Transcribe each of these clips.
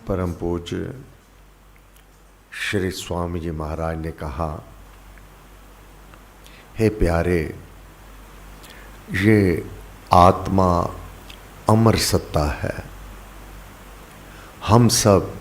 परम पूज्य श्री स्वामी जी महाराज ने कहा, हे प्यारे, ये आत्मा अमर सत्ता है। हम सब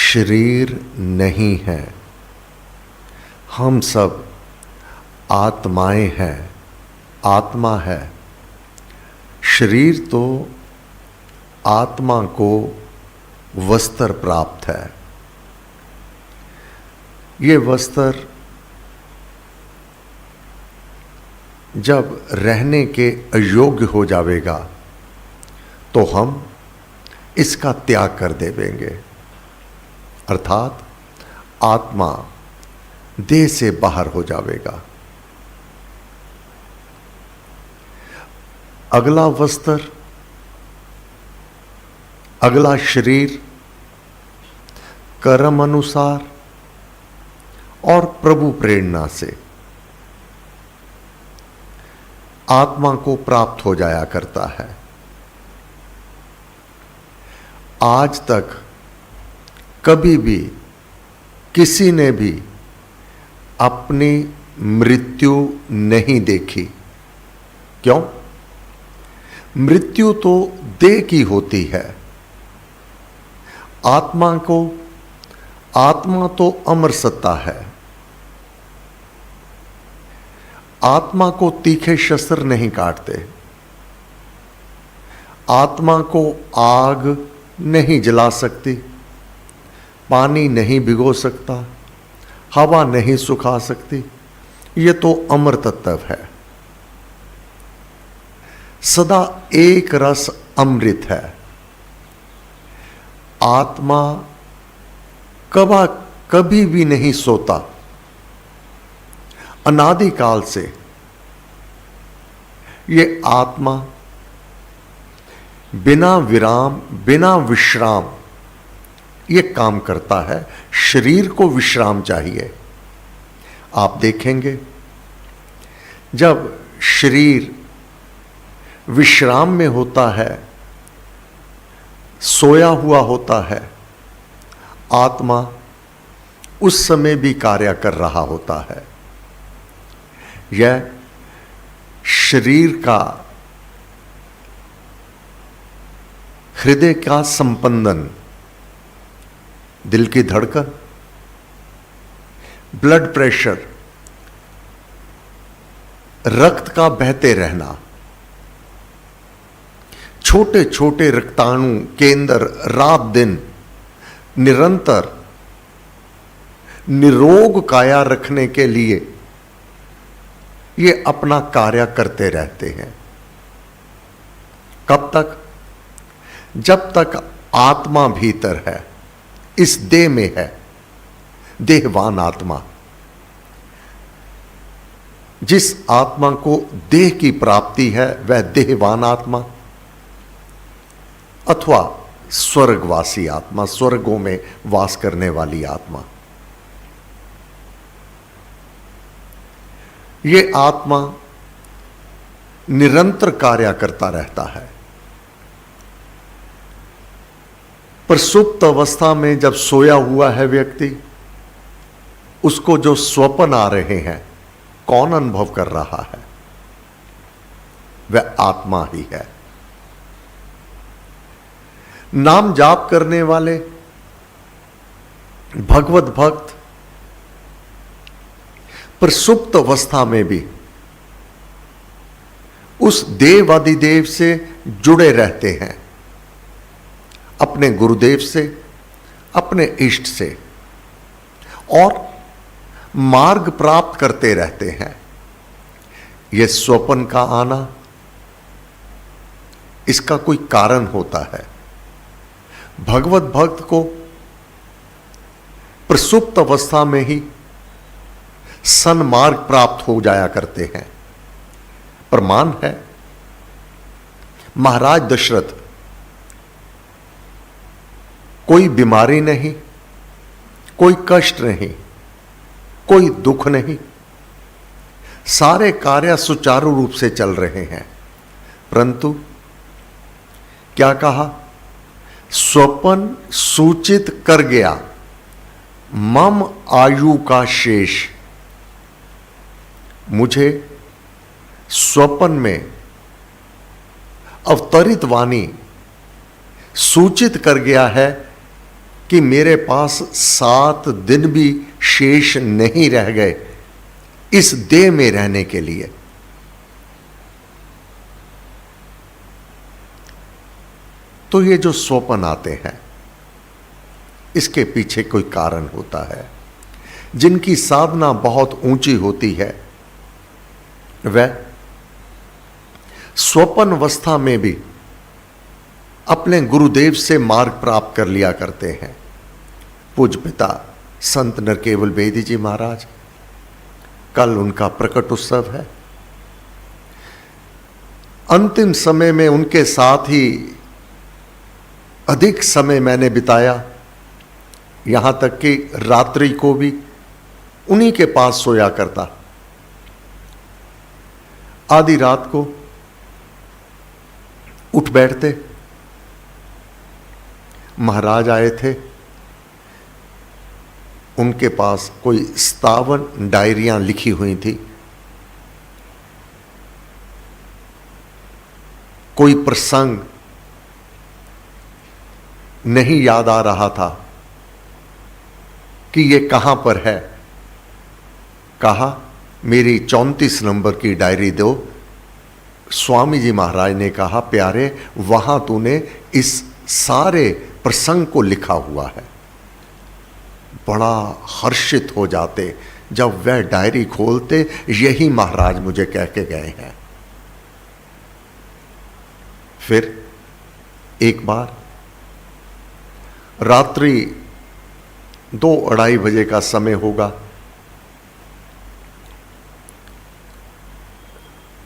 शरीर नहीं हैं, हम सब आत्माएं हैं। आत्मा है, शरीर तो आत्मा को वस्त्र प्राप्त है। ये वस्त्र जब रहने के अयोग्य हो जाएगा तो हम इसका त्याग कर देवेंगे, अर्थात आत्मा देह से बाहर हो जाएगा। अगला वस्त्र, अगला शरीर कर्म अनुसार और प्रभु प्रेरणा से आत्मा को प्राप्त हो जाया करता है। आज तक कभी भी किसी ने भी अपनी मृत्यु नहीं देखी। क्यों? मृत्यु तो देह की होती है। आत्मा तो अमर सत्ता है। आत्मा को तीखे शस्त्र नहीं काटते, आत्मा को आग नहीं जला सकती, पानी नहीं भिगो सकता, हवा नहीं सुखा सकती। ये तो अमर तत्व है। सदा एक रस अमृत है। आत्मा कभी भी नहीं सोता। अनादिकाल से ये आत्मा बिना विराम, बिना विश्राम ये काम करता है। शरीर को विश्राम चाहिए। आप देखेंगे, जब शरीर विश्राम में होता है, सोया हुआ होता है, आत्मा उस समय भी कार्य कर रहा होता है। यह शरीर का, हृदय का संपंदन, दिल की धड़कन, ब्लड प्रेशर, रक्त का बहते रहना, छोटे छोटे रक्ताणु केंद्र रात दिन निरंतर निरोग काया रखने के लिए ये अपना कार्य करते रहते हैं। कब तक? जब तक आत्मा भीतर है, इस देह में है, देहवान आत्मा। जिस आत्मा को देह की प्राप्ति है वह देहवान आत्मा अथवा स्वर्गवासी आत्मा, स्वर्गों में वास करने वाली आत्मा। ये आत्मा निरंतर कार्य करता रहता है। पर सुप्त अवस्था में जब सोया हुआ है व्यक्ति, उसको जो स्वप्न आ रहे हैं, कौन अनुभव कर रहा है? वह आत्मा ही है। नाम जाप करने वाले भगवत भक्त पर सुप्त अवस्था में भी उस देवादिदेव से जुड़े रहते हैं, अपने गुरुदेव से, अपने इष्ट से, और मार्ग प्राप्त करते रहते हैं। यह स्वप्न का आना, इसका कोई कारण होता है। भगवत भक्त को प्रसुप्त अवस्था में ही सन्मार्ग प्राप्त हो जाया करते हैं। प्रमाण है, महाराज दशरथ, कोई बीमारी नहीं, कोई कष्ट नहीं, कोई दुख नहीं, सारे कार्य सुचारू रूप से चल रहे हैं। परंतु क्या कहा? स्वप्न सूचित कर गया मम आयु का शेष। मुझे स्वप्न में अवतरित वाणी सूचित कर गया है कि मेरे पास 7 दिन भी शेष नहीं रह गए इस देह में रहने के लिए। तो ये जो स्वप्न आते हैं इसके पीछे कोई कारण होता है। जिनकी साधना बहुत ऊंची होती है वह स्वप्न अवस्था में भी अपने गुरुदेव से मार्ग प्राप्त कर लिया करते हैं। पूज्य पिता संत नरकेवल बेदी जी महाराज, कल उनका प्रकट उत्सव है। अंतिम समय में उनके साथ ही अधिक समय मैंने बिताया, यहां तक कि रात्रि को भी उन्हीं के पास सोया करता। आधी रात को उठ बैठते, महाराज आए थे, उनके पास कोई 57 डायरियां लिखी हुई थी। कोई प्रसंग नहीं याद आ रहा था कि ये कहां पर है। कहा मेरी 34 नंबर की डायरी दो। स्वामी जी महाराज ने कहा प्यारे वहां तूने इस सारे प्रसंग को लिखा हुआ है। बड़ा हर्षित हो जाते जब वह डायरी खोलते, यही महाराज मुझे कह के गए हैं। फिर एक बार रात्रि 2-2:30 बजे का समय होगा,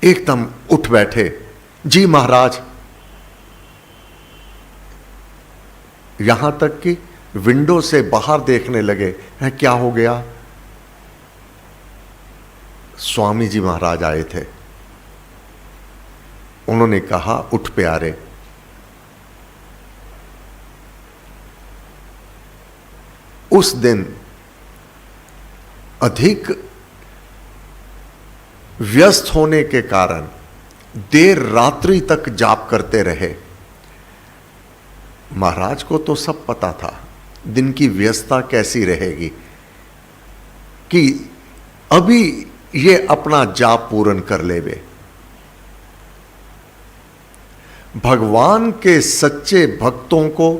एकदम उठ बैठे, जी महाराज। यहां तक कि विंडो से बाहर देखने लगे हैं। क्या हो गया? स्वामी जी महाराज आए थे। उन्होंने कहा उठ प्यारे, उस दिन अधिक व्यस्त होने के कारण देर रात्रि तक जाप करते रहे। महाराज को तो सब पता था दिन की व्यस्तता कैसी रहेगी, कि अभी ये अपना जाप पूर्ण कर लेवे। भगवान के सच्चे भक्तों को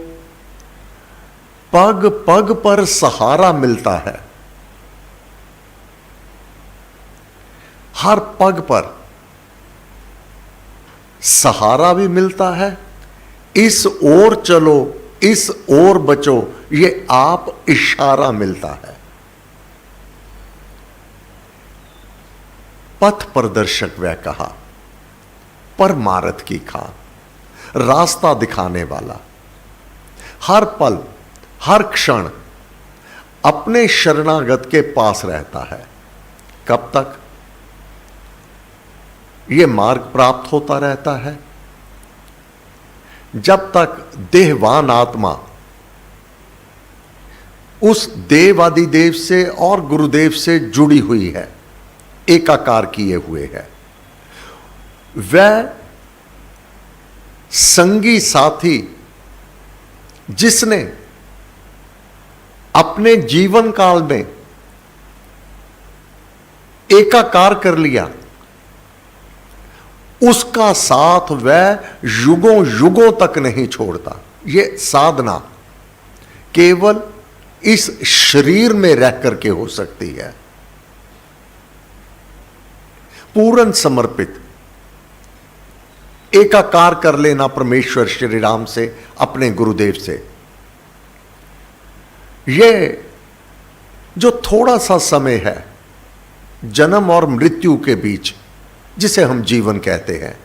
पग पग पर सहारा मिलता है। हर पग पर सहारा भी मिलता है। इस ओर चलो, इस ओर बचो, ये आप इशारा मिलता है। पथ प्रदर्शक वह कहा, परमारथ की खान, रास्ता दिखाने वाला। हर पल हर क्षण अपने शरणागत के पास रहता है। कब तक? यह मार्ग प्राप्त होता रहता है जब तक देहवान आत्मा उस देवादिदेव से और गुरुदेव से जुड़ी हुई है, एकाकार किए हुए है। वह संगी साथी जिसने अपने जीवन काल में एकाकार कर लिया, उसका साथ वह युगों युगों तक नहीं छोड़ता। यह साधना केवल इस शरीर में रह करके हो सकती है। पूर्ण समर्पित एकाकार कर लेना परमेश्वर श्री राम से, अपने गुरुदेव से। यह जो थोड़ा सा समय है जन्म और मृत्यु के बीच, जिसे हम जीवन कहते हैं,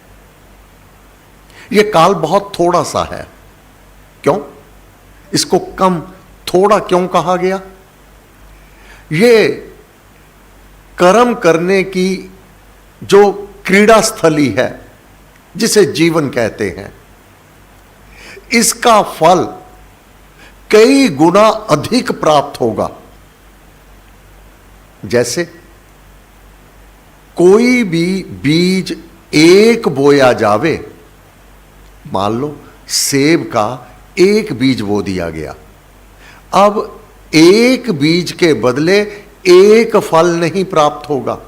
यह काल बहुत थोड़ा सा है। क्यों इसको कम थोड़ा क्यों कहा गया? यह कर्म करने की जो क्रीड़ा स्थली है, जिसे जीवन कहते हैं, इसका फल कई गुना अधिक प्राप्त होगा। जैसे कोई भी बीज एक बोया जावे, मान लो सेब का एक बीज बो दिया गया, अब एक बीज के बदले एक फल नहीं प्राप्त होगा,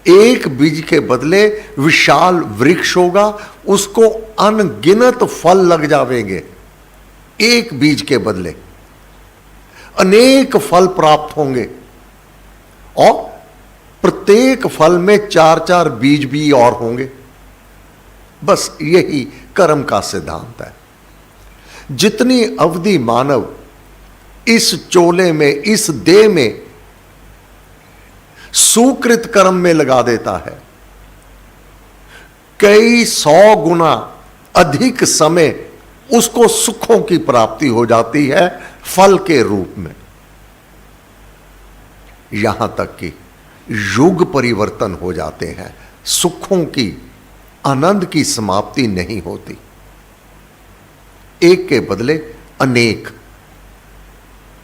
एक बीज के बदले विशाल वृक्ष होगा, उसको अनगिनत फल लग जावेंगे। एक बीज के बदले अनेक फल प्राप्त होंगे और प्रत्येक फल में 4-4 बीज भी और होंगे। बस यही कर्म का सिद्धांत है। जितनी अवधि मानव इस चोले में, इस देह में सुकृत कर्म में लगा देता है, कई 100 गुना अधिक समय उसको सुखों की प्राप्ति हो जाती है फल के रूप में। यहां तक कि युग परिवर्तन हो जाते हैं, सुखों की, आनंद की समाप्ति नहीं होती। एक के बदले अनेक,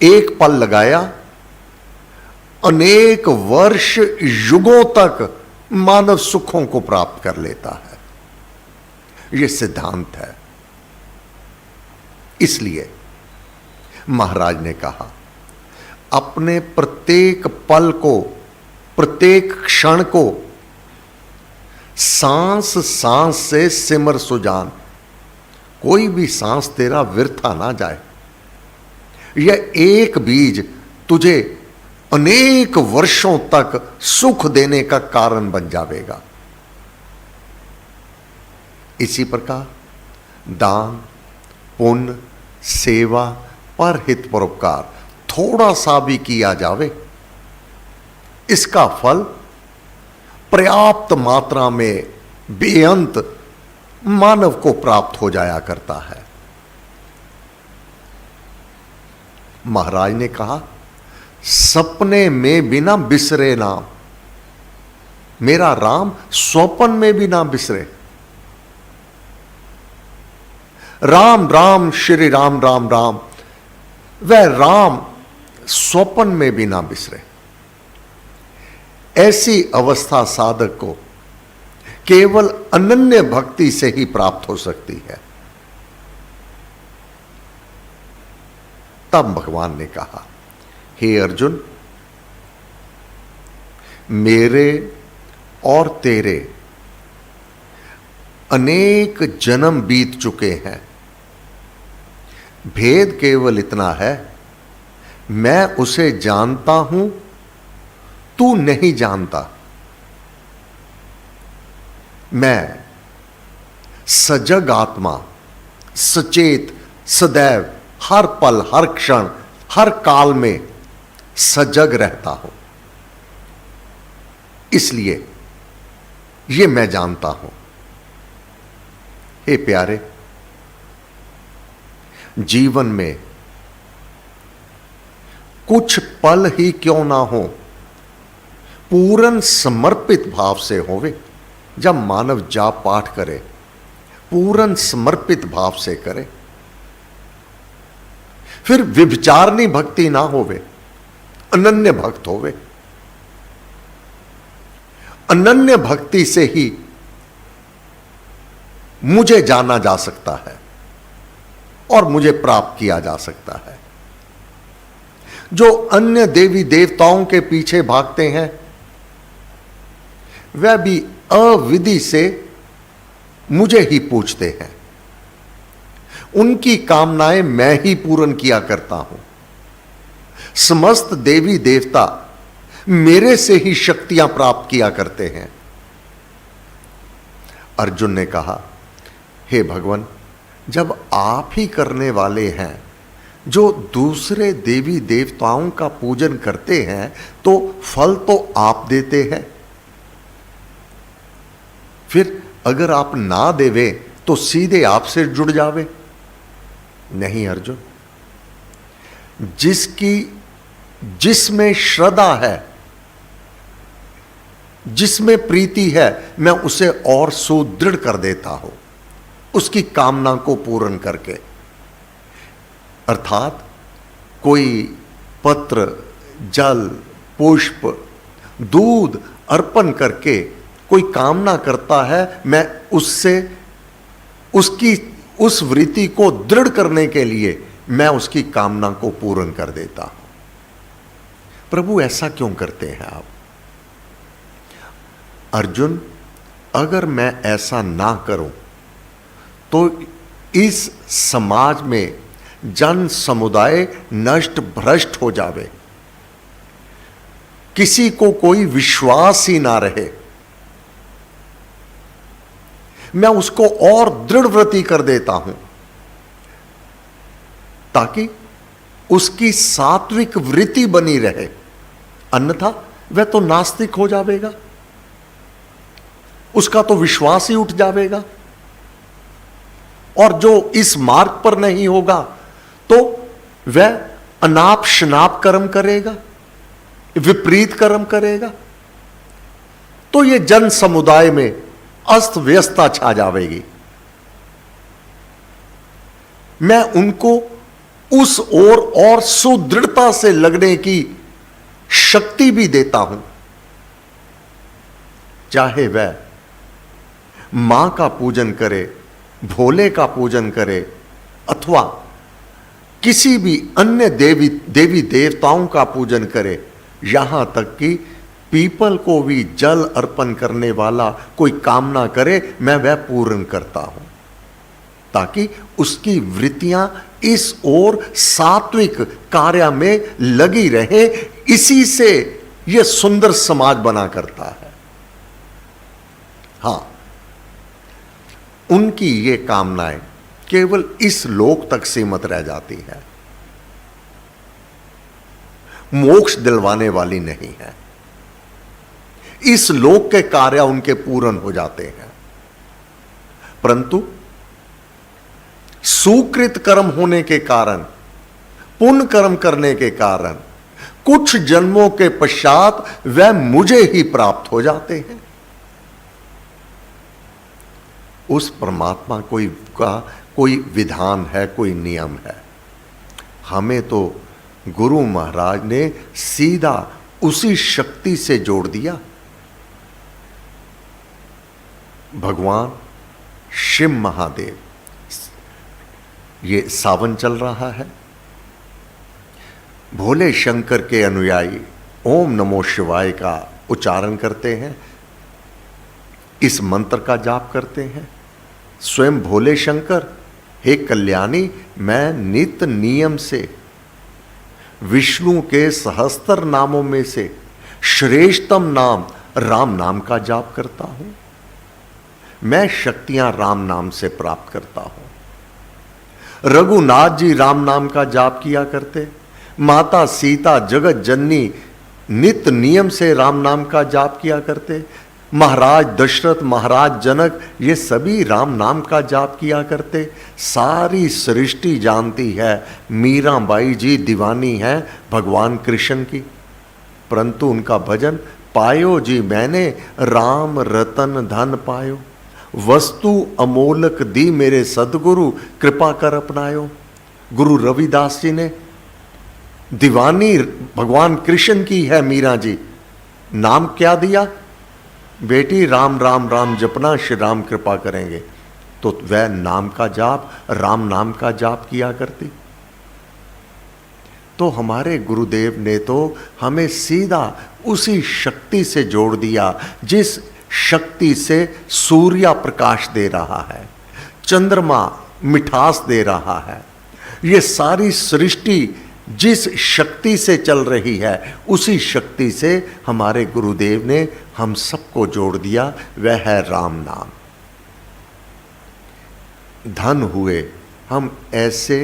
एक पल लगाया, अनेक वर्ष युगों तक मानव सुखों को प्राप्त कर लेता है। यह सिद्धांत है। इसलिए महाराज ने कहा, अपने प्रत्येक पल को, प्रत्येक क्षण को सांस सांस से सिमर सुजान, कोई भी सांस तेरा व्यर्था ना जाए। यह एक बीज तुझे अनेक वर्षों तक सुख देने का कारण बन जाएगा। इसी प्रकार दान, पुण्य, सेवा, परहित, परोपकार थोड़ा सा भी किया जावे, इसका फल पर्याप्त मात्रा में बेअंत मानव को प्राप्त हो जाया करता है। महाराज ने कहा, सपने में भी ना बिसरे नाम, मेरा राम स्वप्न में भी ना बिसरे। राम राम श्री राम राम राम, वह राम स्वप्न में भी ना बिसरे। ऐसी अवस्था साधक को केवल अनन्य भक्ति से ही प्राप्त हो सकती है। तब भगवान ने कहा, हे अर्जुन, मेरे और तेरे अनेक जन्म बीत चुके हैं, भेद केवल इतना है, मैं उसे जानता हूं, तू नहीं जानता। मैं सजग आत्मा, सचेत, सदैव, हर पल, हर क्षण, हर काल में सजग रहता हूं, इसलिए यह मैं जानता हूं। हे प्यारे, जीवन में कुछ पल ही क्यों ना हो, पूर्ण समर्पित भाव से होवे। जब मानव जाप पाठ करे, पूर्ण समर्पित भाव से करे, फिर विचारनी भक्ति ना होवे, अनन्य भक्त होवे। अनन्य भक्ति से ही मुझे जाना जा सकता है और मुझे प्राप्त किया जा सकता है। जो अन्य देवी देवताओं के पीछे भागते हैं, वह भी अविधि से मुझे ही पूछते हैं। उनकी कामनाएं मैं ही पूर्ण किया करता हूं। समस्त देवी देवता मेरे से ही शक्तियां प्राप्त किया करते हैं। अर्जुन ने कहा, हे भगवान, जब आप ही करने वाले हैं, जो दूसरे देवी देवताओं का पूजन करते हैं, तो फल तो आप देते हैं। फिर अगर आप ना देवे तो सीधे आपसे जुड़ जावे। नहीं अर्जुन, जिसमें श्रद्धा है, जिसमें प्रीति है, मैं उसे और सुदृढ़ कर देता हूं। उसकी कामना को पूर्ण करके। अर्थात कोई पत्र, जल, पुष्प, दूध अर्पण करके कोई कामना करता है, मैं उससे उसकी उस वृत्ति को दृढ़ करने के लिए मैं उसकी कामना को पूर्ण कर देता हूं। प्रभु ऐसा क्यों करते हैं आप? अर्जुन, अगर मैं ऐसा ना करूं तो इस समाज में जन समुदाय नष्ट भ्रष्ट हो जावे, किसी को कोई विश्वास ही ना रहे। मैं उसको और दृढ़ व्रति कर देता हूं ताकि उसकी सात्विक वृत्ति बनी रहे, अन्यथा वह तो नास्तिक हो जाएगा, उसका तो विश्वास ही उठ जाएगा। और जो इस मार्ग पर नहीं होगा तो वह अनाप शनाप कर्म करेगा, विपरीत कर्म करेगा, तो यह जन समुदाय में अस्त व्यस्तता छा जाएगी। मैं उनको उस ओर और सुदृढ़ता से लगने की शक्ति भी देता हूं, चाहे वह मां का पूजन करे, भोले का पूजन करे, अथवा किसी भी अन्य देवी देवताओं का पूजन करे, यहां तक कि पीपल को भी जल अर्पण करने वाला कोई कामना करे, मैं वह पूर्ण करता हूं, ताकि उसकी वृत्तियां इस ओर सात्विक कार्य में लगी रहे। इसी से यह सुंदर समाज बना करता है। हां, उनकी ये कामनाएं केवल इस लोक तक सीमित रह जाती है, मोक्ष दिलवाने वाली नहीं है। इस लोक के कार्य उनके पूर्ण हो जाते हैं, परंतु सुकृत कर्म होने के कारण, पुण्य कर्म करने के कारण कुछ जन्मों के पश्चात वह मुझे ही प्राप्त हो जाते हैं। उस परमात्मा का कोई विधान है, कोई नियम है। हमें तो गुरु महाराज ने सीधा उसी शक्ति से जोड़ दिया। भगवान शिव महादेव, ये सावन चल रहा है, भोले शंकर के अनुयायी ओम नमो शिवाय का उच्चारण करते हैं, इस मंत्र का जाप करते हैं। स्वयं भोले शंकर, हे कल्याणी, मैं नित्य नियम से विष्णु के सहस्त्र नामों में से श्रेष्ठतम नाम राम नाम का जाप करता हूं। मैं शक्तियां राम नाम से प्राप्त करता हूं। रघुनाथ जी राम नाम का जाप किया करते, माता सीता जगत जननी नित्य नियम से राम नाम का जाप किया करते, महाराज दशरथ, महाराज जनक, ये सभी राम नाम का जाप किया करते। सारी सृष्टि जानती है मीराबाई जी दीवानी है भगवान कृष्ण की, परंतु उनका भजन पायो जी मैंने राम रतन धन पायो, वस्तु अमोलक दी मेरे सदगुरु कृपा कर अपनायो। गुरु रविदास जी ने दीवानी भगवान कृष्ण की है मीरा जी, नाम क्या दिया? बेटी राम राम राम जपना, श्री राम कृपा करेंगे। तो वह नाम का जाप, राम नाम का जाप किया करती। तो हमारे गुरुदेव ने तो हमें सीधा उसी शक्ति से जोड़ दिया जिस शक्ति से सूर्य प्रकाश दे रहा है, चंद्रमा मिठास दे रहा है, ये सारी सृष्टि जिस शक्ति से चल रही है उसी शक्ति से हमारे गुरुदेव ने हम सबको जोड़ दिया, वह है राम नाम। धन हुए हम ऐसे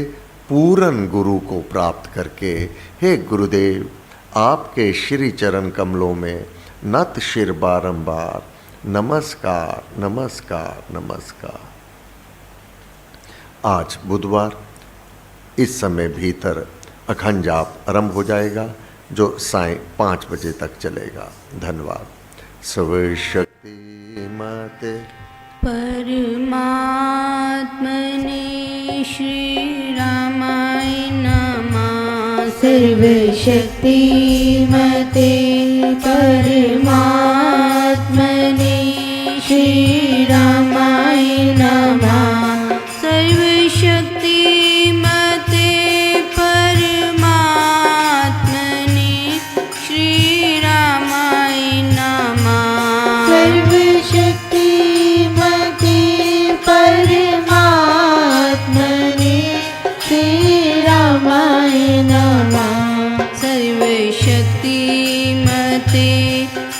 पूर्ण गुरु को प्राप्त करके। हे गुरुदेव, आपके श्री चरण कमलों में नत शिर बारंबार नमस्कार नमस्कार नमस्कार। आज बुधवार, इस समय भीतर अखंड जाप आरंभ हो जाएगा जो साय 5 बजे तक चलेगा। धन्यवाद। सर्व शक्ति माते परमात्मने श्रीरामाय नमः। सर्वशक्तिमते परमात्मने श्रीरामाय नमः। सर्वशक्तिमते परमात्मने श्रीरामाय नमः। सर्वशक्तिमते परमात्मने श्रीरामाय नमः। सर्वशक्तिमते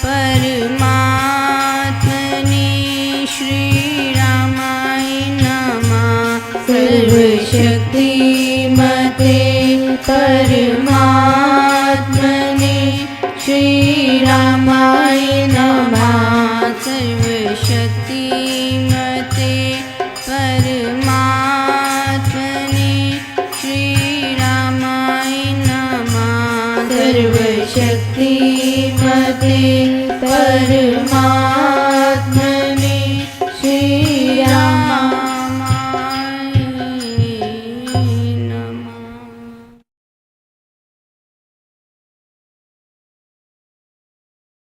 परमात्मने श्रीरामाय नमः। सर्वशक्तिमते परमात्मने श्रीरामाय नमः। सर्वशक्तिमते परमात्मने श्रीरामाय नमः। सर्वशक्तिमते परमात्मने